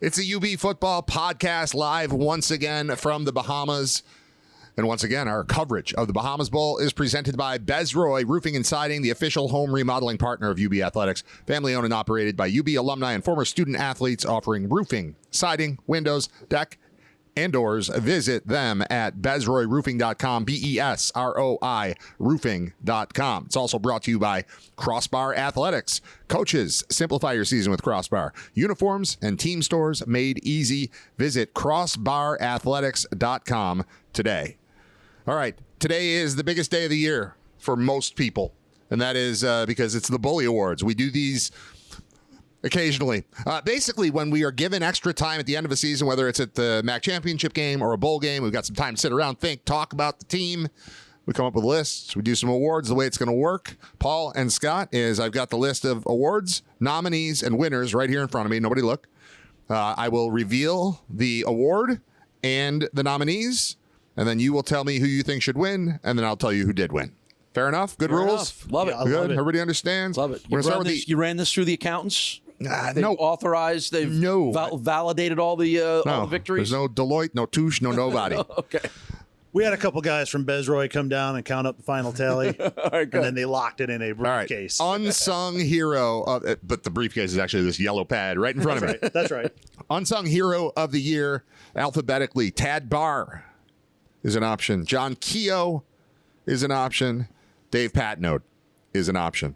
It's a UB football podcast live once again from the Bahamas. And once again, our coverage of the Bahamas Bowl is presented by Bezroy Roofing and Siding, the official home remodeling partner of UB Athletics. Family owned and operated by UB alumni and former student athletes, offering roofing, siding, windows, deck, and doors. Visit them at BezroyRoofing.com, BESROI Roofing.com. It's also brought to you by Crossbar Athletics. Coaches, simplify your season with Crossbar. Uniforms and team stores made easy. Visit CrossbarAthletics.com today. All right, today is the biggest day of the year for most people, and that is because it's the Bully Awards. We do these occasionally. Basically, when we are given extra time at the end of a season, whether it's at the MAC championship game or a bowl game, we've got some time to sit around, think, talk about the team. We come up with lists. We do some awards. The way it's going to work, Paul and Scott, is I've got the list of awards, nominees, and winners right here in front of me. Nobody look. I will reveal the award and the nominees, and then you will tell me who you think should win, and then I'll tell you who did win. Fair enough? Good rules? Enough. Love it. Good? Love it. Everybody understands? Love it. You ran this through the accountants? They've authorized, they've validated all the victories? There's no Deloitte, no Touche, no nobody. Okay. We had a couple guys from Bezroy come down and count up the final tally, and then they locked it in a briefcase. All right. Unsung hero, but the briefcase is actually this yellow pad right in front of me. That's right. Unsung hero of the year, alphabetically, Tad Barr is an option. John Keogh is an option. Dave Patnode is an option.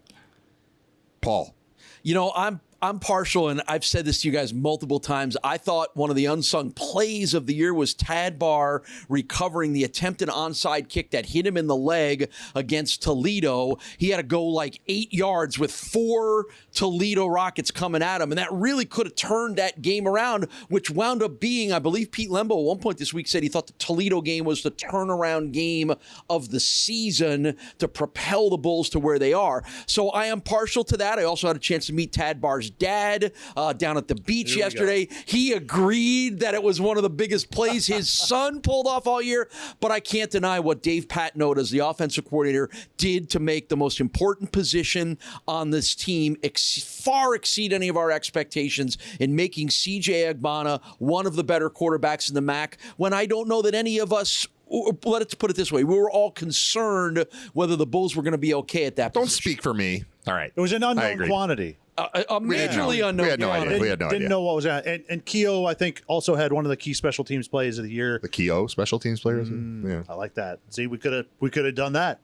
Paul. You know, I'm partial, and I've said this to you guys multiple times. I thought one of the unsung plays of the year was Tad Barr recovering the attempted onside kick that hit him in the leg against Toledo. He had to go like 8 yards with 4 Toledo Rockets coming at him, and that really could have turned that game around, which wound up being, I believe Pete Lembo at one point this week said he thought the Toledo game was the turnaround game of the season to propel the Bulls to where they are. So I am partial to that. I also had a chance to meet Tad Barr's dad down at the beach yesterday. He agreed that it was one of the biggest plays his son pulled off all year, but I can't deny what Dave Patnode as the offensive coordinator did to make the most important position on this team far exceed any of our expectations in making CJ Agbana one of the better quarterbacks in the MAC, when I don't know that any of us, let's put it this way, we were all concerned whether the Bulls were going to be okay at that Don't position. speak for me. All right. It was an unknown quantity. A majorly unknown. We had no idea. Didn't know what was that. And Keogh, I think, also had one of the key special teams plays of the year. The Keogh special teams players? Yeah. I like that. See, we could have done that.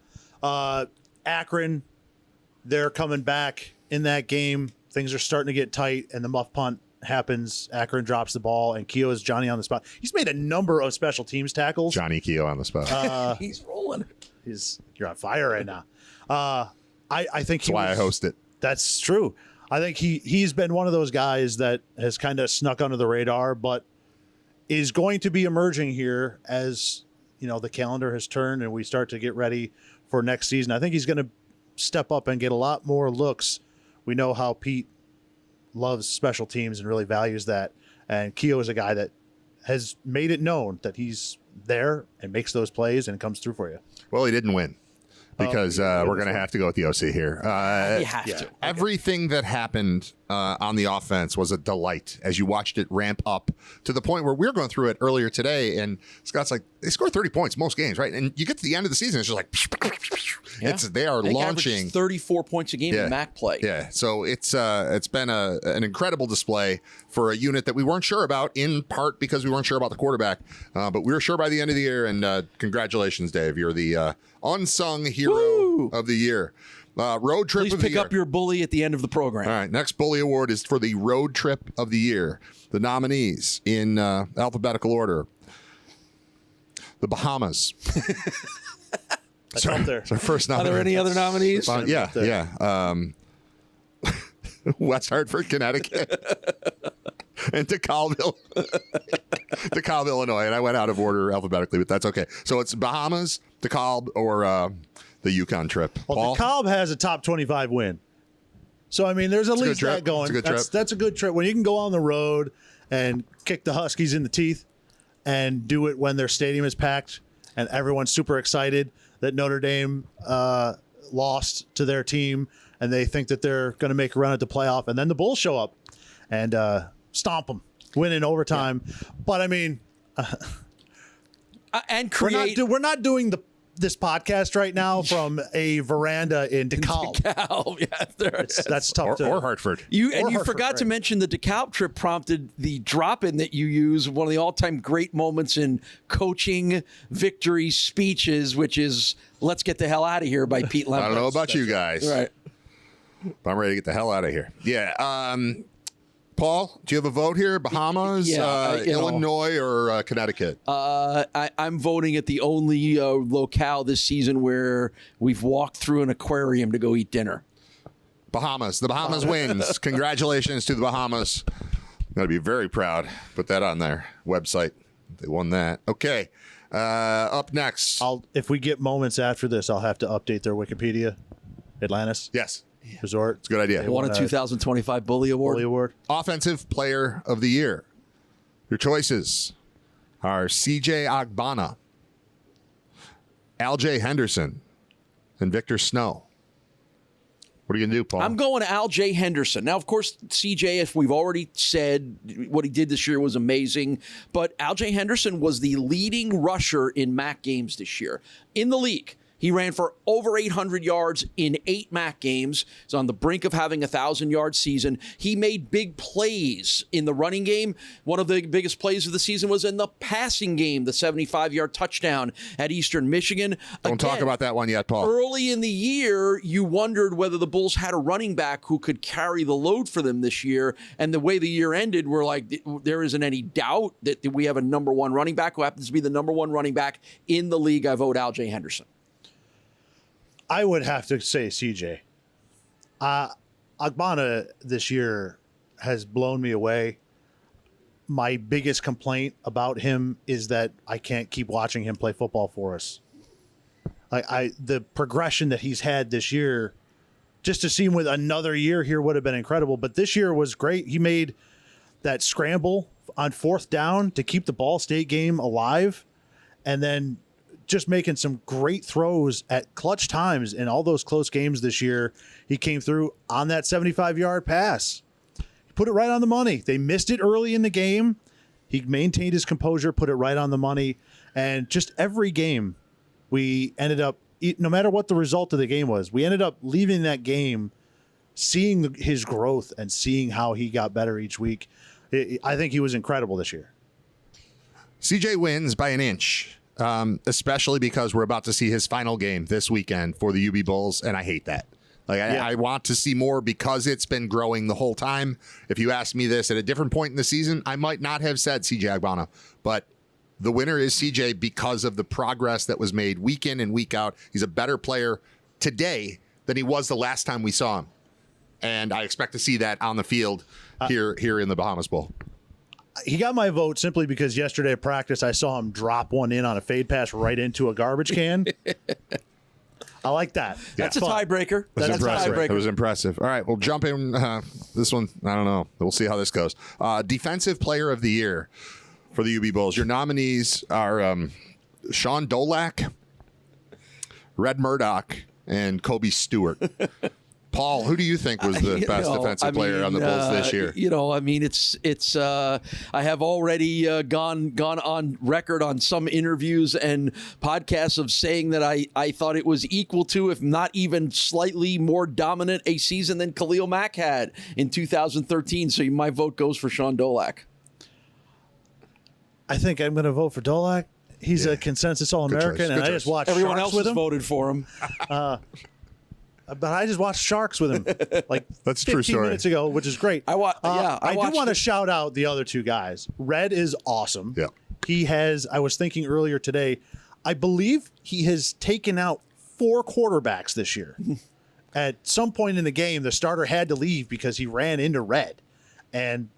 Akron, they're coming back in that game. Things are starting to get tight, and the muff punt happens. Akron drops the ball, and Keogh is Johnny on the spot. He's made a number of special teams tackles. Johnny Keogh on the spot. He's rolling. You're on fire right now. I think That's why I host it. That's true. I think he's been one of those guys that has kind of snuck under the radar, but is going to be emerging here as the calendar has turned and we start to get ready for next season. I think he's going to step up and get a lot more looks. We know how Pete loves special teams and really values that, and Keogh is a guy that has made it known that he's there and makes those plays and comes through for you. Well, he didn't win. Because we're going to have to go with the OC here. You have to. Everything that happened on the offense was a delight as you watched it ramp up to the point where we were going through it earlier today. And Scott's like, they score 30 points most games, right? And you get to the end of the season, it's just like, they are launching 34 points a game in MAC play. Yeah. So it's been an incredible display for a unit that we weren't sure about, in part because we weren't sure about the quarterback. But we were sure by the end of the year. And congratulations, Dave. You're the unsung hero of the year. Road trip Please of the year. pick up your bully at the end of the program. All right. Next Bully Award is for the road trip of the year. The nominees in alphabetical order. The Bahamas. That's up there. It's our first nominee. Are there any other nominees? Yeah. West Hartford, Connecticut. And DeKalb, Illinois. And I went out of order alphabetically, but that's okay. So it's Bahamas, DeKalb, or the Yukon trip. Well, DeKalb has a top 25 win. So, I mean, there's at least that going. That's a good trip. When you can go on the road and kick the Huskies in the teeth and do it when their stadium is packed and everyone's super excited that Notre Dame lost to their team and they think that they're going to make a run at the playoff, and then the Bulls show up and stomp them. win in overtime. But I mean, And create. we're not doing this podcast right now from a veranda in DeKalb. That's tough. Or Hartford. You Hartford, forgot to right. mention the DeKalb trip prompted the drop-in that you use, one of the all-time great moments in coaching victory speeches, which is "Let's get the hell out of here" by Pete Lemons. I don't know about you guys. Right. But I'm ready to get the hell out of here. Yeah. Paul, do you have a vote here? Bahamas, Illinois, or Connecticut? I'm voting at the only locale this season where we've walked through an aquarium to go eat dinner. Bahamas. The Bahamas wins. Congratulations to the Bahamas. Got to be very proud. Put that on their website. They won that. Okay. Up next. If we get moments after this, I'll have to update their Wikipedia. Atlantis Yes. Resort. It's a good idea. They won a 2025 Bully Award. Bully Award. Offensive Player of the Year. Your choices are CJ Agbana, Al-J Henderson, and Victor Snow. What are you going to do, Paul? I'm going Al-J Henderson. Now, of course, CJ, if we've already said what he did this year was amazing, but Al-J Henderson was the leading rusher in MAC games this year in the league. He ran for over 800 yards in 8 MAC games. He's on the brink of having a 1,000-yard season. He made big plays in the running game. One of the biggest plays of the season was in the passing game, the 75-yard touchdown at Eastern Michigan. Don't talk about that one yet, Paul. Early in the year, you wondered whether the Bulls had a running back who could carry the load for them this year. And the way the year ended, we're like, there isn't any doubt that we have a number one running back who happens to be the number one running back in the league. I vote Al-J Henderson. I would have to say CJ. Agbana this year has blown me away. My biggest complaint about him is that I can't keep watching him play football for us. The progression that he's had this year, just to see him with another year here would have been incredible. But this year was great. He made that scramble on 4th down to keep the Ball State game alive, and then just making some great throws at clutch times in all those close games this year. He came through on that 75-yard pass. He put it right on the money. They missed it early in the game. He maintained his composure, put it right on the money. And just every game, we ended up, no matter what the result of the game was, we ended up leaving that game seeing his growth and seeing how he got better each week. I think he was incredible this year. CJ wins by an inch. Especially because we're about to see his final game this weekend for the UB Bulls, and I hate that. I want to see more because it's been growing the whole time. If you asked me this at a different point in the season, I might not have said CJ Agbana, but the winner is CJ because of the progress that was made week in and week out. He's a better player today than he was the last time we saw him, and I expect to see that on the field here in the Bahamas Bowl. He got my vote simply because yesterday at practice, I saw him drop one in on a fade pass right into a garbage can. I like that. That's a tiebreaker. That's That's a impressive. tiebreaker. It was impressive. All right, we'll jump in. This one, I don't know. We'll see how this goes. Defensive Player of the Year for the UB Bulls. Your nominees are Sean Dolak, Red Murdoch, and Kobe Stewart. Paul, who do you think was the best defensive player on the Bulls this year? It's. I have already gone on record on some interviews and podcasts of saying that I thought it was equal to, if not even slightly more dominant, a season than Khalil Mack had in 2013. So my vote goes for Sean Dolak. I think I'm going to vote for Dolak. He's a consensus All-American, and I just watched Everyone Sharks else with has him. voted for him. But I just watched Sharks with him like That's a 15 true story. minutes ago, which is great. I do watched want to it. shout out the other two guys. Red is awesome. Yeah. He has, I was thinking earlier today, I believe he has taken out 4 quarterbacks this year. At some point in the game, the starter had to leave because he ran into Red. And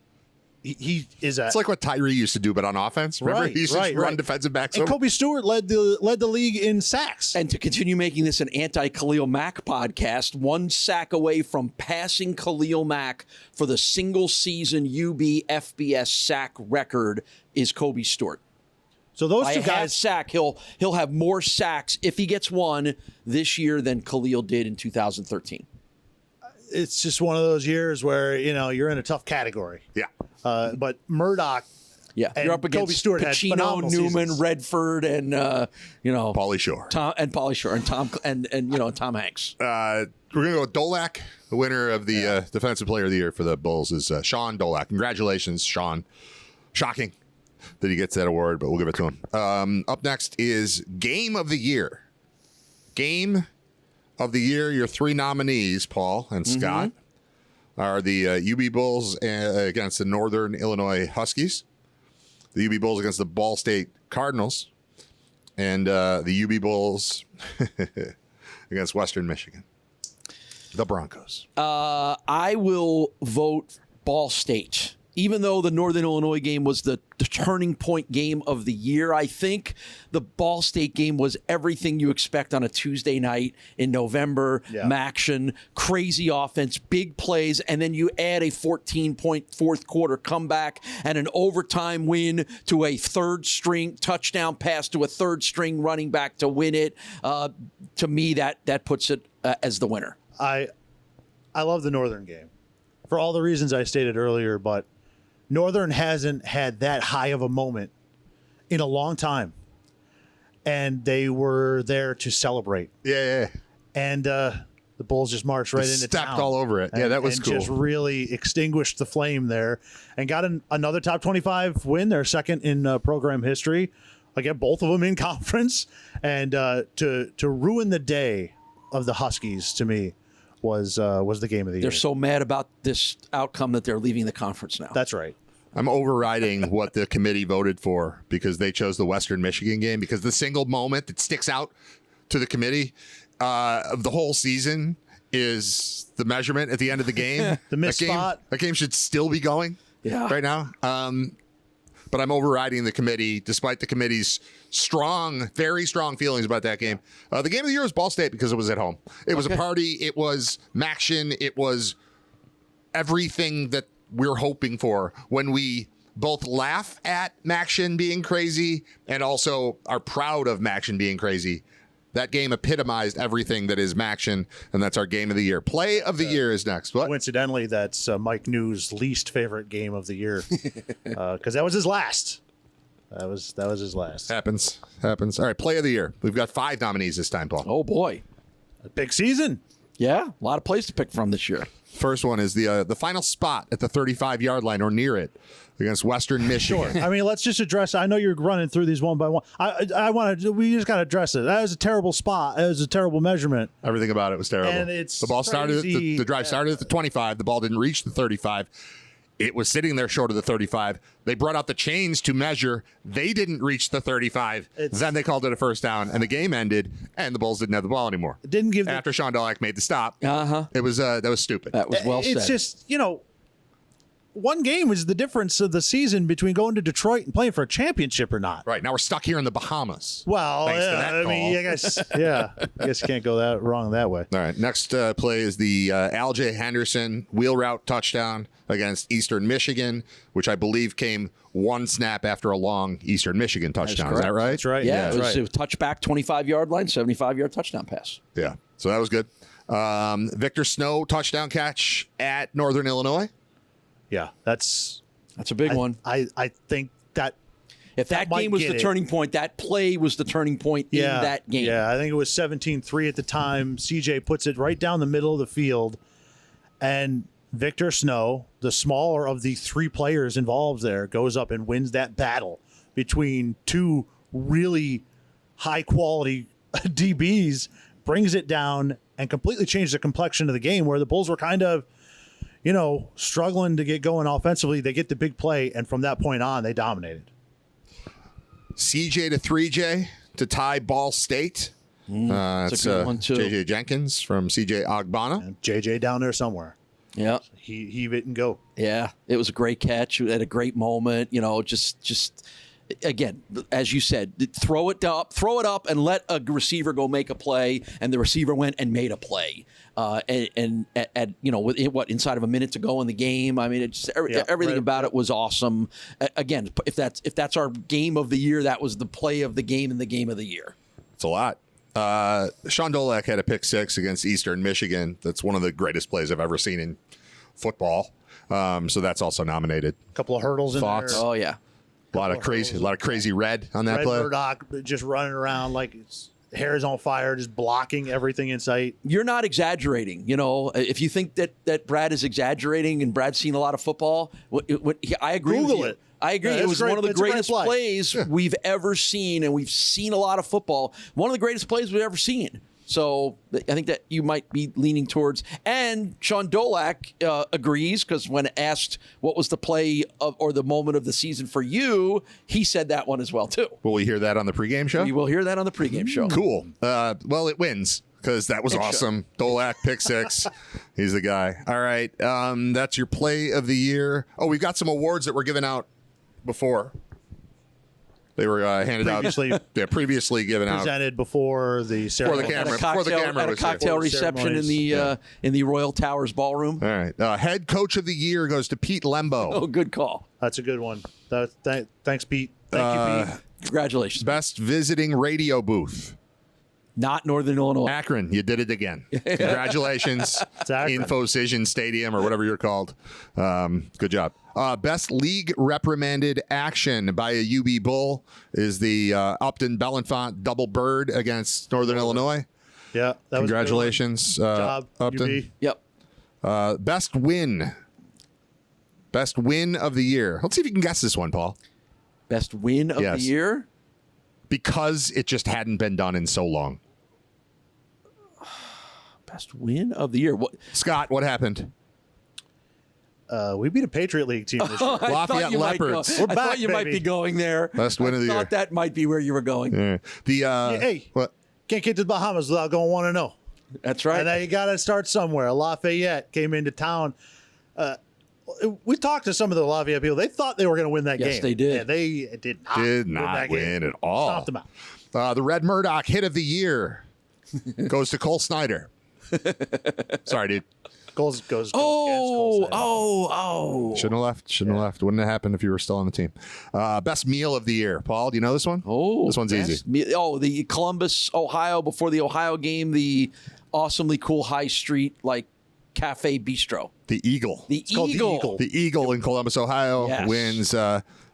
he is a... It's like what Tyree used to do, but on offense. Remember, Right, he used to just right. run defensive backs. And over. Kobe Stewart led the league in sacks. And to continue making this an anti-Khalil Mack podcast, 1 sack away from passing Khalil Mack for the single-season UB FBS sack record is Kobe Stewart. So those By two a half guys... sack, he'll have more sacks if he gets one this year than Khalil did in 2013. it's just one of those years where you're in a tough category. Yeah. But Murdoch. Yeah, And you're up against Kobe Stewart had Pacino, phenomenal Newman, seasons. Redford, and Pauly Shore. Pauly Shore, and Tom Tom Hanks. We're gonna go with Dolak, the winner of the Defensive Player of the Year for the Bulls is Sean Dolak. Congratulations, Sean. Shocking that he gets that award, but we'll give it to him. Up next is Game of the Year. Game of the Year. Your three nominees, Paul and Scott, are the UB Bulls against the Northern Illinois Huskies, the UB Bulls against the Ball State Cardinals, and the UB Bulls against Western Michigan, the Broncos. I will vote Ball State. Even though the Northern Illinois game was the turning point game of the year, I think the Ball State game was everything you expect on a Tuesday night in November. Yeah. Maction, crazy offense, big plays, and then you add a 14-point fourth quarter comeback and an overtime win to a third-string touchdown pass to a third-string running back to win it. To me, that puts it as the winner. I love the Northern game for all the reasons I stated earlier, but Northern hasn't had that high of a moment in a long time, and they were there to celebrate. Yeah. And the Bulls just marched right into Stepped town. all over it. Yeah, that was and cool. Just really extinguished the flame there, and got another top 25 win, their second in program history. Again, both of them in conference, and to ruin the day of the Huskies to me was the game of the year. They're so mad about this outcome that they're leaving the conference now. That's right. I'm overriding what the committee voted for because they chose the Western Michigan game, because the single moment that sticks out to the committee of the whole season is the measurement at the end of the game. The missed spot. That game should still be going right now. But I'm overriding the committee, despite the committee's very strong feelings about that game. The game of the year was Ball State because it was at home. It was a party. It was Maction. It was everything that we're hoping for when we both laugh at Maction being crazy and also are proud of Maction being crazy. That game epitomized everything that is Maction, and that's our game of the year. Play of the year is next. What? Coincidentally, that's Mike New's least favorite game of the year because that was his last. That was his last. Happens. All right, play of the year. We've got 5 nominees this time, Paul. Oh, boy. A big season. Yeah, a lot of plays to pick from this year. First one is the final spot at the 35-yard line or near it against Western Michigan. I mean, let's just address. I know you're running through these one by one. I want to. We just got to address it. That was a terrible spot. It was a terrible measurement. Everything about it was terrible. And it's the ball started. crazy. The drive started at the 25. The ball didn't reach the 35. It was sitting there short of the 35. They brought out the chains to measure. They didn't reach the 35. Then they called it a first down, and the game ended, and the Bulls didn't have the ball anymore. Didn't give after Sean Dolak made the stop. It was that was stupid. That was well said. It's just one game is the difference of the season between going to Detroit and playing for a championship or not. Right now we're stuck here in the Bahamas. Well, Thanks to that I mean, call. I guess you can't go that wrong that way. All right, next play is the Al J. Henderson wheel route touchdown against Eastern Michigan, which I believe came one snap after a long Eastern Michigan touchdown. Is that right? That's right. Yeah, That's it was right. a touchback, 25-yard line, 75-yard touchdown pass. Yeah, so that was good. Victor Snow touchdown catch at Northern Illinois. Yeah, that's a big one. I think that If that might game was get the it. turning point, that play was the turning point in that game. Yeah, I think it was 17-3 at the time. CJ puts it right down the middle of the field, and Victor Snow, the smaller of the 3 players involved there, goes up and wins that battle between 2 really high-quality DBs, brings it down, and completely changed the complexion of the game where the Bulls were kind of, struggling to get going offensively. They get the big play, and from that point on, they dominated. CJ to 3J to tie Ball State. That's a good one, too. JJ Jenkins from CJ Ogbonna. And JJ down there somewhere. Yeah. Heave it and go. Yeah, it was a great catch at a great moment. Just again, as you said, throw it up, and let a receiver go make a play. And the receiver went and made a play. And with inside of a minute to go in the game. I mean, everything right. about it was awesome. Again, if that's our game of the year, that was the play of the game and the game of the year. It's a lot. Sean Dolak had a pick six against Eastern Michigan. That's one of the greatest plays I've ever seen in football. So that's also nominated. A couple of hurdles in Thoughts? there. Oh yeah. A lot of crazy red on that Red play. Murdoch just running around like his hair is on fire, just blocking everything in sight. You're not exaggerating. You know, if you think that Brad is exaggerating and Brad's seen a lot of football, I agree Google with you. it. I agree. Yeah, It was great. one of the It's a great greatest play. plays we've ever seen, and we've seen a lot of football. One of the greatest plays we've ever seen. So I think that you might be leaning towards. And Sean Dolak agrees, because when asked what was the play or the moment of the season for you, he said that one as well, too. Will we hear that on the pregame show? You will hear that on the pregame show. Cool. Well, it wins because that was awesome. Dolak, pick six. He's the guy. All right. That's your play of the year. Oh, we've got some awards that were given out before. They were handed Previously- out. Yeah, previously given out. Presented before the ceremony. camera. At a Before the cocktail, camera at a was here. cocktail Before the reception in ceremonies. the Royal Towers ballroom. All right. Head coach of the year goes to Pete Lembo. Oh, good call. That's a good one. Thanks, Pete. Thank you, Pete. Congratulations. Best visiting radio booth. Not Northern Illinois. Akron, you did it again. Congratulations. Akron. Infocision Stadium or whatever you're called. Good job. Best league reprimanded action by a UB Bull is the Upton Bellenfant double bird against Northern Illinois. Yeah, that was a good one. Congratulations, Job, Upton. UB. Yep. Best win. Best win of the year. Let's see if you can guess this one, Paul. Best win of Yes. the year? Because it just hadn't been done in so long. Best win of the year. What? Scott, what happened? We beat a Patriot League team this year. I Lafayette thought you might go- Leopards. I We're thought back, you might baby. be going there. Best win of the I year. thought that might be where you were going. Yeah. Hey, What? can't get to the Bahamas without going 1-0. That's right. And now you got to start somewhere. Lafayette came into town. We talked to some of the Lafayette people. They thought they were going to win that game. Yes, they did. And they did not. Did win not that game. win at all. Stomped them out. The Red Murdoch hit of the year goes to Cole Snyder. Sorry, dude. Goes against oh, Cole Snyder. Shouldn't have left. Wouldn't have happened if you were still on the team. Best meal of the year. Paul, do you know this one? Oh, this one's easy. The Columbus, Ohio, before the Ohio game, the awesomely cool high street cafe bistro. The Eagle. The called the Eagle. Eagle. The Eagle in Columbus, Ohio Yes. wins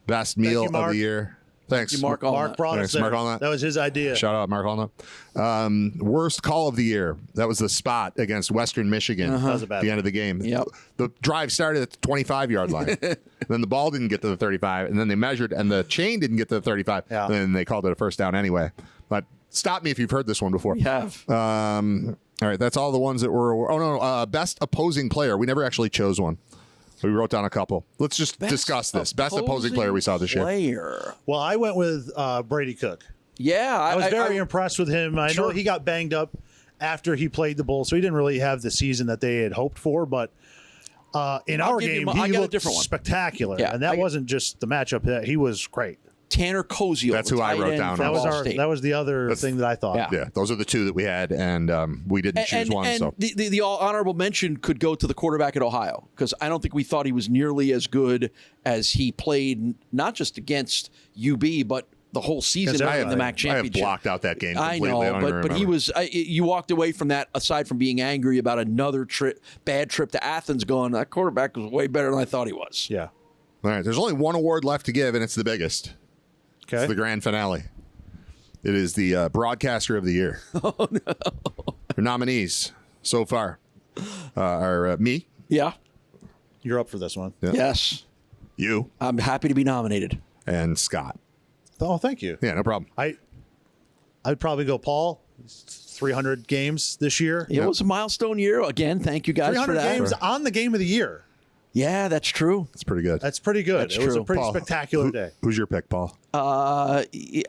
best meal you, of Mark. the year. Thanks, Mark. Mark brought Thanks, us there. Mark, on that. That was his idea. Shout out, Mark Holna. Worst call of the year. That was the spot against Western Michigan That was a at bad the end one. of the game. Yep. The drive started at the 25-yard line. Then the ball didn't get to the 35, and then they measured, and the chain didn't get to the 35. Yeah. And then they called it a first down anyway. But stop me if you've heard this one before. We have. All right, that's all the ones that were. Oh, no. Best opposing player. We never actually chose one. We wrote down a couple. Let's just discuss this. Best opposing player we saw this year. Player. Well, I went with Brady Cook. Yeah. I was very impressed with him. I know he got banged up after he played the Bulls, so he didn't really have the season that they had hoped for. But in our give you game, I he got a looked different one. spectacular. Yeah, and that wasn't just the matchup. That he was great. Tanner Kozio. That's the who I tight wrote end down. from That was Ball our. State. That was the other thing that I thought. Yeah. Yeah, those are the two that we had, and we didn't choose one. And So the honorable mention could go to the quarterback at Ohio, because I don't think we thought he was nearly as good as he played, not just against UB, but the whole season Because of the MAC I have championship. blocked out that game I completely. know, don't even but he remember. was. You walked away from that, aside from being angry about another bad trip to Athens, going, that quarterback was way better than I thought he was. Yeah. All right, there's only one award left to give, and it's the biggest. Okay. It's the grand finale. It is the broadcaster of the year. Oh no! Your nominees so far are me, Yeah. You're up for this one. Yeah. Yes. you, I'm happy to be nominated. and Scott. Oh, thank you. Yeah, no problem. I'd probably go Paul. 300 games this year. It was a milestone year. Again, thank you guys for 300 that. games on the game of the year. Yeah, that's true. It's pretty good. That's pretty good. That's it was a true. pretty Paul, spectacular day. Who's your pick, Paul? We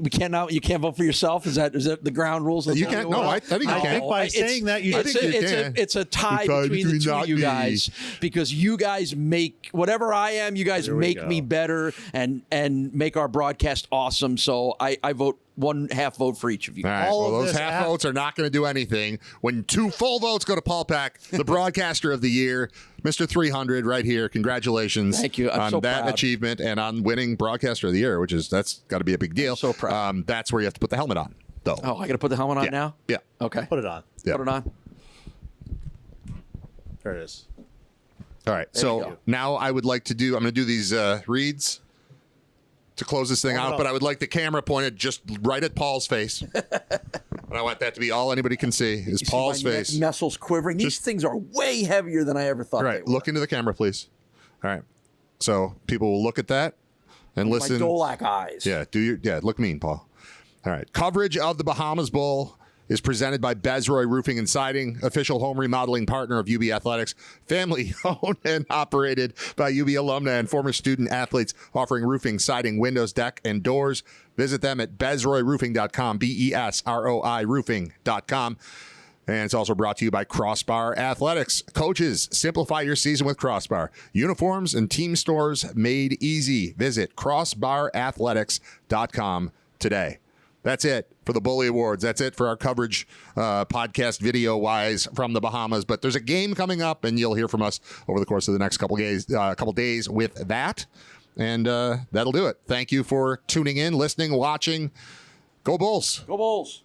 can't you can't vote for yourself. Is that the ground rules? You can't. No, I think you I can. think by saying that, you it's, think you can. it's a tie It's a tie between the between two not of you me. guys, because you guys make whatever I am. You guys There we make go. me better and make our broadcast awesome. So I vote 1/2 vote for each of you. All right. All Well, of those this half votes are not going to do anything. When 2 full votes go to Paul Peck, the broadcaster of the year, Mr. 300, right here. Congratulations! Thank you. I'm on so that proud. achievement and on winning broadcaster of the year, that's got to be a big deal. So proud. That's where you have to put the helmet on. though. Oh, I got to put the helmet on Yeah. now? Yeah. Okay. Put it on. Yeah. Put it on. There it is. All right. you So go. now I'm going to do these reads to close this thing Hold it out, up. but I would like the camera pointed just right at Paul's face. And I want that to be all anybody can see is You see Paul's my face. neck muscles quivering. These things are way heavier than I ever thought All they right. were. Look into the camera, please. All right. So people will look at that and My listen. Dolac eyes. Yeah, look mean, Paul. All right. Coverage of the Bahamas Bowl is presented by Bezroy Roofing and Siding, official home remodeling partner of UB Athletics, family owned and operated by UB alumni and former student athletes, offering roofing, siding, windows, deck, and doors. Visit them at bezroyroofing.com, BESROI roofing.com. And it's also brought to you by Crossbar Athletics. Coaches, simplify your season with Crossbar. Uniforms and team stores made easy. Visit crossbarathletics.com today. That's it for the Bully Awards. That's it for our coverage, podcast video-wise from the Bahamas. But there's a game coming up, and you'll hear from us over the course of the next couple days with that. And that'll do it. Thank you for tuning in, listening, watching. Go Bulls. Go Bulls.